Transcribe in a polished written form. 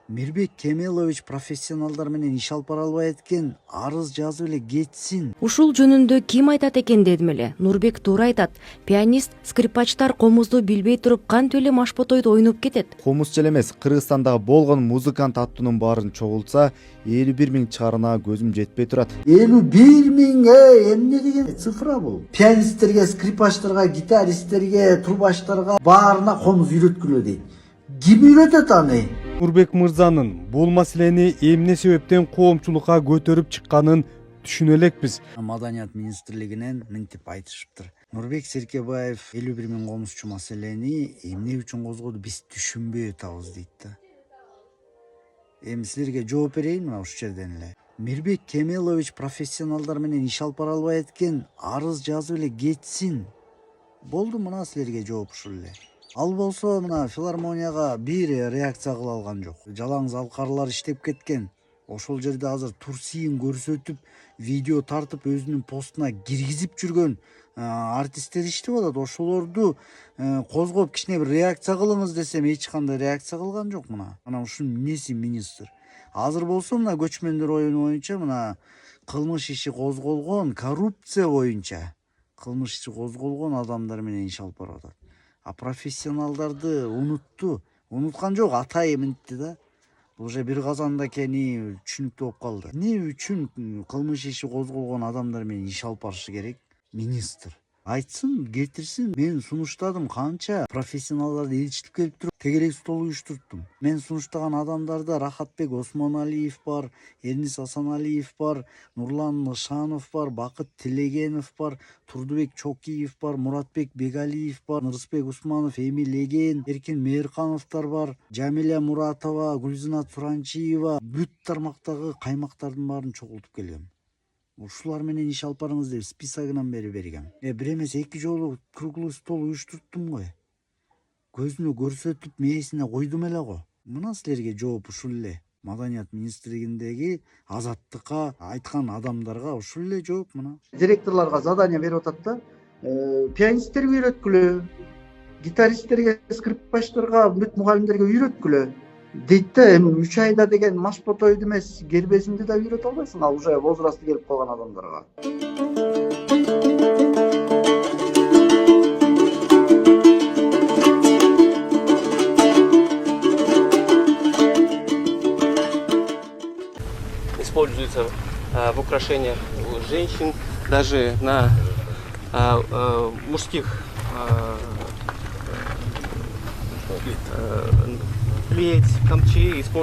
Мирбек Кемелович профессионалдар менен иш алып бара албай экен, арыз жазып эле кетсин. Ушул жөнүндө ким айтат экен дедим эле. Нурбек туура айтат. Пианист, скрипачтар комузду билбей туруп кантип эле машботойду ойноп кетет. Комузчу эле эмес, Кыргызстандагы болгон музыкант аттуунун баарын чогултса 51 000 чыгарына көзүм жетпей турат. 51 000 эмне деген цифра бул? Пианисттерге, скрипачтарга, гитаристтерге, трубачтарга баарына комуз үйрөткүлө дейт. Ким үйрөтөт аны? Нурбек мырзанын бул маселени эмне себептен коомчулукка көтөрүп чыкканын түшүнө элекпиз. Маданият министрлигинен мынтип айтышыптыр. Нурбек Серкебаев 51 000 комузчу маселени эмне үчүн козгоду биз түшүнбөй атабыз дейт да. Эми силерге жооп берейин мына ушул жерден эле. Мирбек Кемелович профессионалдар менен иш алып бара албай экен, арыз жазып эле кетсин. Болду, мына силерге жооп ушул эле. Ал болсо мына филармонияга бир реакция кыла алган жок. Жалаң залкарлар иштеп кеткен. Ошол жерде азыр Турсиин көрсөтүп, видео тартып өзүнүн постуна киргизип жүргөн артисттер иштеп атат. Ошолорду козгоп кичине бир реакция кылыңыз десем, эч кандай реакция кылган жок мына. Мына ушунун эмнеси министр. Азыр болсо мына көчмөндөр оюну боюнча мына кылмыш иши козголгон, коррупция боюнча кылмыш иши козголгон адамдар менен иш алып барып атат. А профессионалдарды унутту. Унуткан жок, атайы мынтти да. Бул уже бир казанда экени түшүнүктүү болуп калды. Эмне үчүн кылмыш иши козголгон адамдар менен иш алып барышы керек? Министр айтсын, кетирсин. Мен сунуштадым, канча профессионалдарды элчитип келип туруп тегерек стол уюштурттум. Мен сунуштаган адамдарда Рахатбек Осмоналиев бар, Эрнис Асаналиев бар, Нурлан Нышанов бар, Бакыт Тилегенов бар, Турдубек Чокиев бар, Муратбек Бегалиев бар, Нырысбек Усманов, Эмил Эген, Эркин Мээркановдор бар, Жамиля Муратова, Гүлзинат Суранчиева, бүт тармактагы каймактардын баарын чогултуп келгем. Ушулар менен иш алып барыңыз деп списогунан бери бергем. Бир эмес 2 жолу круглый стол уюштурттум го. Көзүнө көрсөтүп мээсине койдум эле го. Мына силерге жооп ушул эле. Маданият министрлигиндеги азаттыкка айткан адамдарга ушул эле жооп мына. Директорлорго задание берип атат да. Пианисттерге үйрөткүлө, гитаристтерге, скрипачтарга, бүт мугалимдерге үйрөткүлө дейт да. Эми 3 айда деген машботойду эмес, гербезинди да үйрөтө албайсың, ал уже возрасты келип калган адамдарга. Используется в украшениях у женщин, даже на мужских плеть, камчи используется.